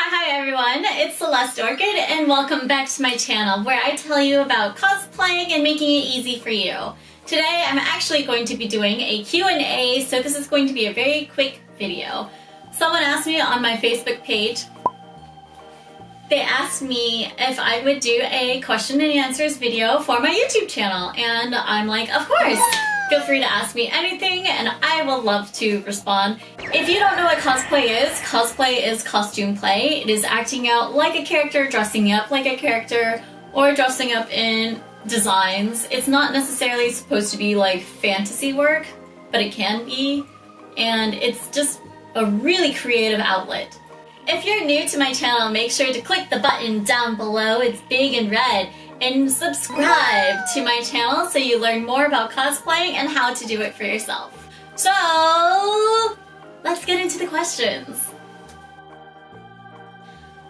Hi everyone, it's Celeste Orchid and welcome back to my channel where I tell you about cosplaying and making it easy for you. Today I'm actually going to be doing a Q&A, so this is going to be a very quick video. Someone asked me on my Facebook page, they asked me if I would do a question and answers video for my YouTube channel, and I'm like, of course! Feel free to ask me anything and I will love to respond. If you don't know what cosplay is costume play. It is acting out like a character, dressing up like a character, or dressing up in designs. It's not necessarily supposed to be like fantasy work, but it can be, and it's just a really creative outlet. If you're new to my channel, make sure to click the button down below, it's big and red, and subscribe to my channel so you learn more about cosplaying and how to do it for yourself. So, let's get into the questions.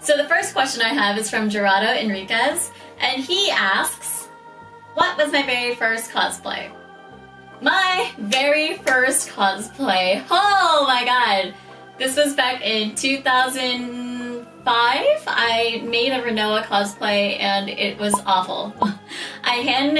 So the first question I have is from Gerardo Enriquez, and he asks, what was my very first cosplay? My very first cosplay, oh my god! This was back in 2005. I made a Renoa cosplay and it was awful. I hand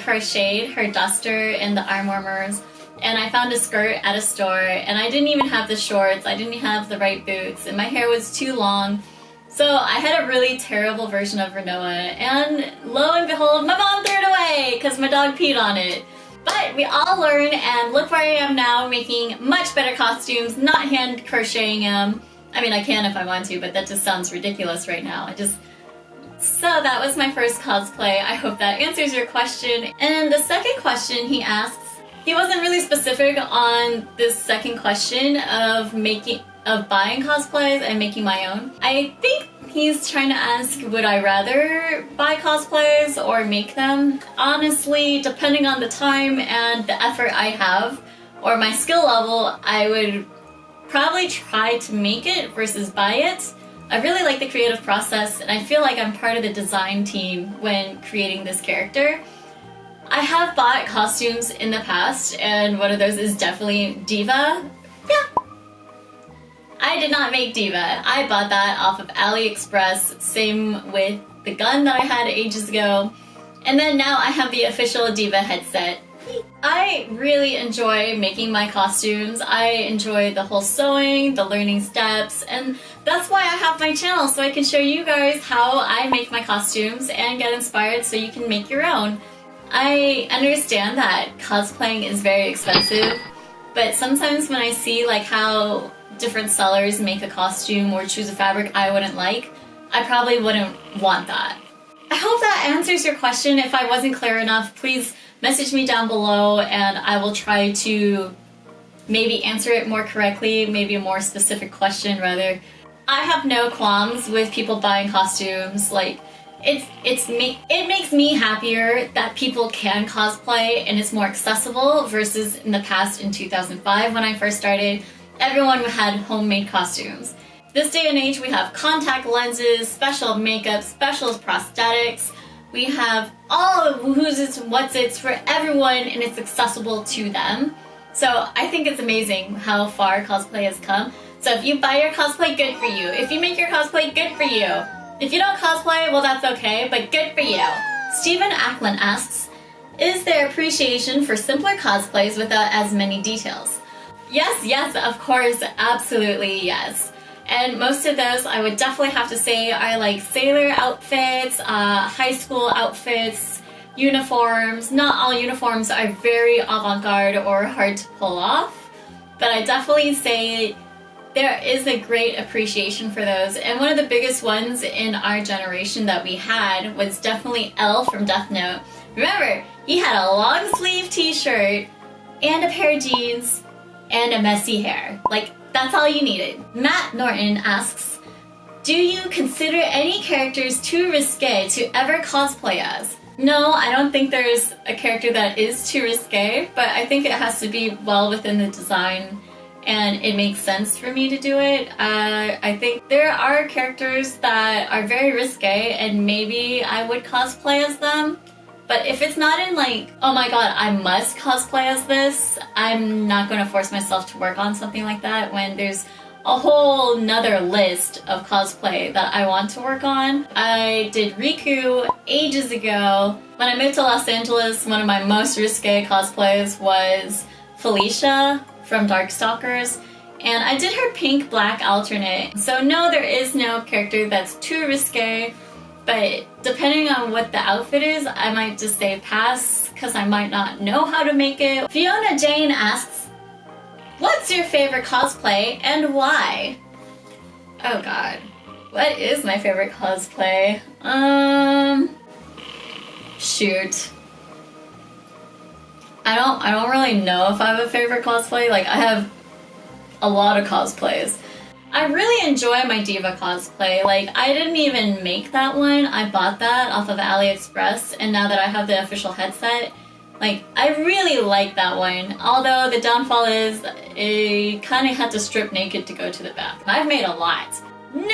crocheted her duster and the arm warmers, and I found a skirt at a store, and I didn't even have the shorts, I didn't have the right boots, and my hair was too long. So I had a really terrible version of Renoa, and lo and behold, my mom threw it away because my dog peed on it. But we all learn, and look where I am now, making much better costumes, not hand crocheting them. I mean, I can if I want to, but that just sounds ridiculous right now. So that was my first cosplay. I hope that answers your question. And the second question he asks, he wasn't really specific on this second question of buying cosplays and making my own. I think he's trying to ask, would I rather buy cosplays or make them? Honestly, depending on the time and the effort I have, or my skill level, I would probably try to make it versus buy it. I really like the creative process, and I feel like I'm part of the design team when creating this character. I have bought costumes in the past, and one of those is definitely Diva. Yeah. I did not make Diva. I bought that off of AliExpress, same with the gun that I had ages ago. And then now I have the official Diva headset. I really enjoy making my costumes. I enjoy the whole sewing, the learning steps, and that's why I have my channel, so I can show you guys how I make my costumes and get inspired so you can make your own. I understand that cosplaying is very expensive, but sometimes when I see like how different sellers make a costume or choose a fabric I wouldn't like, I probably wouldn't want that. I hope that answers your question. If I wasn't clear enough, please message me down below and I will try to maybe answer it more correctly, maybe a more specific question rather. I have no qualms with people buying costumes. Like, it makes me happier that people can cosplay and it's more accessible versus in the past in 2005 when I first started. Everyone had homemade costumes. This day and age, we have contact lenses, special makeup, special prosthetics. We have all of who's its, what's its for everyone, and it's accessible to them. So I think it's amazing how far cosplay has come. So if you buy your cosplay, good for you. If you make your cosplay, good for you. If you don't cosplay, well, that's okay, but good for you. Stephen Acklin asks, is there appreciation for simpler cosplays without as many details? Yes, of course, absolutely yes. And most of those I would definitely have to say are like sailor outfits, high school outfits, uniforms. Not all uniforms are very avant-garde or hard to pull off, but I definitely say there is a great appreciation for those. And one of the biggest ones in our generation that we had was definitely Elle from Death Note. Remember, he had a long sleeve t-shirt and a pair of jeans and a messy hair. Like, that's all you needed. Matt Norton asks, do you consider any characters too risque to ever cosplay as? No, I don't think there's a character that is too risque, but I think it has to be well within the design and it makes sense for me to do it. I think there are characters that are very risque and maybe I would cosplay as them. But if it's not in like, oh my god, I must cosplay as this, I'm not going to force myself to work on something like that when there's a whole nother list of cosplay that I want to work on. I did Riku ages ago. When I moved to Los Angeles, one of my most risque cosplays was Felicia from Darkstalkers, and I did her pink black alternate. So no, there is no character that's too risque, but depending on what the outfit is, I might just say pass because I might not know how to make it. Fiona Jane asks, what's your favorite cosplay and why? Oh god. What is my favorite cosplay? Shoot. I don't really know if I have a favorite cosplay. Like, I have a lot of cosplays. I really enjoy my Diva cosplay. Like, I didn't even make that one. I bought that off of AliExpress, and now that I have the official headset, like, I really like that one. Although the downfall is I kind of had to strip naked to go to the bathroom. I've made a lot. Next!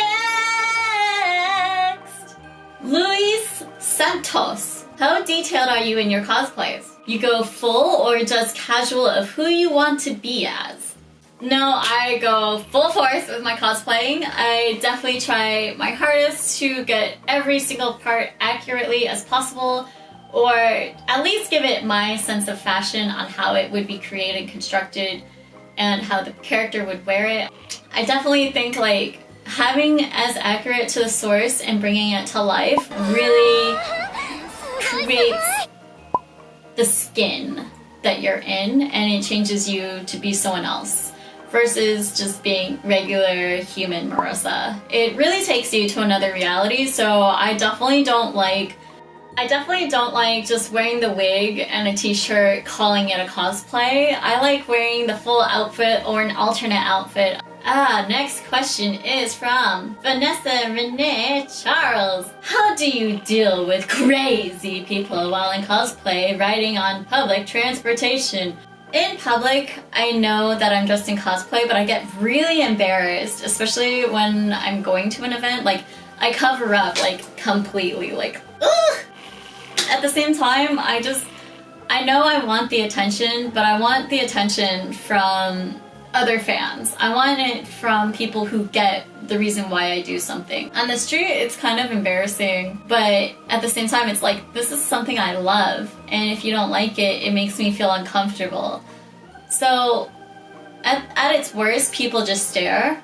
Luis Santos. How detailed are you in your cosplays? You go full or just casual of who you want to be as? No, I go full force with my cosplaying. I definitely try my hardest to get every single part accurately as possible, or at least give it my sense of fashion on how it would be created, constructed, and how the character would wear it. I definitely think like having as accurate to the source and bringing it to life really creates the skin that you're in, and it changes you to be someone else versus just being regular human Marissa. It really takes you to another reality, so I definitely don't like just wearing the wig and a t-shirt calling it a cosplay. I like wearing the full outfit or an alternate outfit. Next question is from Vanessa Renee Charles. How do you deal with crazy people while in cosplay riding on public transportation? In public, I know that I'm dressed in cosplay, but I get really embarrassed, especially when I'm going to an event. Like, I cover up, like, completely, like, ugh! At the same time, I know I want the attention, but I want the attention from other fans. I want it from people who get the reason why I do something. On the street, it's kind of embarrassing, but at the same time, it's like, this is something I love, and if you don't like it, it makes me feel uncomfortable. So, at its worst, people just stare,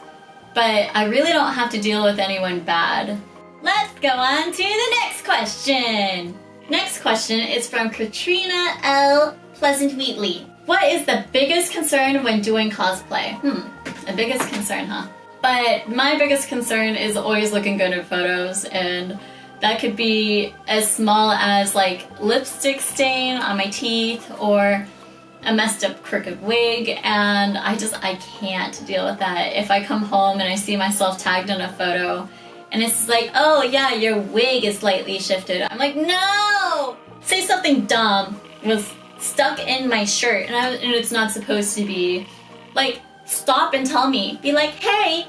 but I really don't have to deal with anyone bad. Let's go on to the next question! Next question is from Katrina L. Pleasant Wheatley. What is the biggest concern when doing cosplay? The biggest concern, huh? But my biggest concern is always looking good in photos, and that could be as small as like lipstick stain on my teeth or a messed up crooked wig, and I can't deal with that. If I come home and I see myself tagged in a photo and it's like, oh yeah, your wig is slightly shifted, I'm like, no! Say something dumb was stuck in my shirt and it's not supposed to be. Like, stop and tell me. Be like, hey,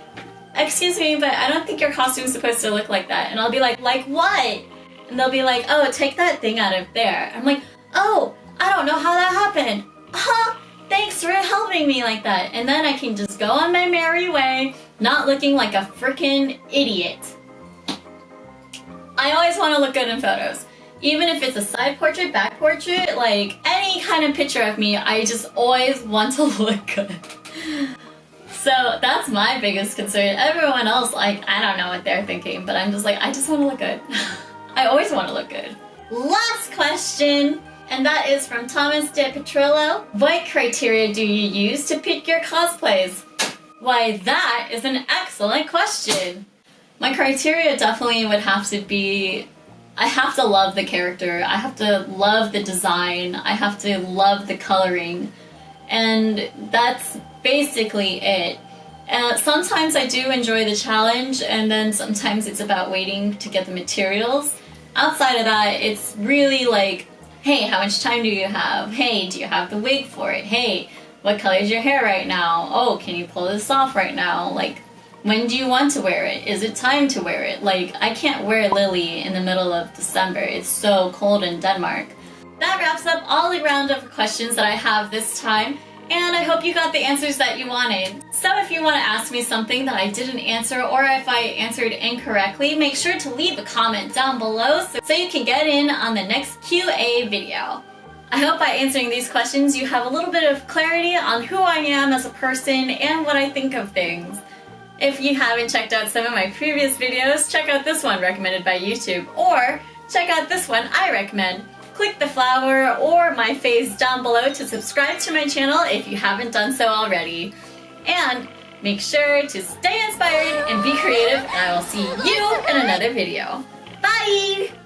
excuse me, but I don't think your costume's supposed to look like that. And I'll be like what? And they'll be like, oh, take that thing out of there. I'm like, oh, I don't know how that happened. Huh? Thanks for helping me like that. And then I can just go on my merry way, not looking like a freaking idiot. I always want to look good in photos. Even if it's a side portrait, back portrait, like any kind of picture of me, I just always want to look good. So that's my biggest concern. Everyone else, like, I don't know what they're thinking, but I'm just like, I just want to look good. I always want to look good. Last question, and that is from Thomas De Petrillo. What criteria do you use to pick your cosplays? Why, that is an excellent question. My criteria definitely would have to be, I have to love the character, I have to love the design, I have to love the coloring, and that's basically it. Sometimes I do enjoy the challenge, and then sometimes it's about waiting to get the materials. Outside of that, it's really like, hey, how much time do you have? Hey, do you have the wig for it? Hey, what color is your hair right now? Oh, can you pull this off right now? Like, when do you want to wear it? Is it time to wear it? Like, I can't wear Lily in the middle of December. It's so cold in Denmark. That wraps up all the round of questions that I have this time. And I hope you got the answers that you wanted. So if you want to ask me something that I didn't answer or if I answered incorrectly, make sure to leave a comment down below so you can get in on the next QA video. I hope by answering these questions you have a little bit of clarity on who I am as a person and what I think of things. If you haven't checked out some of my previous videos, check out this one recommended by YouTube, or check out this one I recommend. Click the flower or my face down below to subscribe to my channel if you haven't done so already. And make sure to stay inspired and be creative, and I will see you in another video. Bye!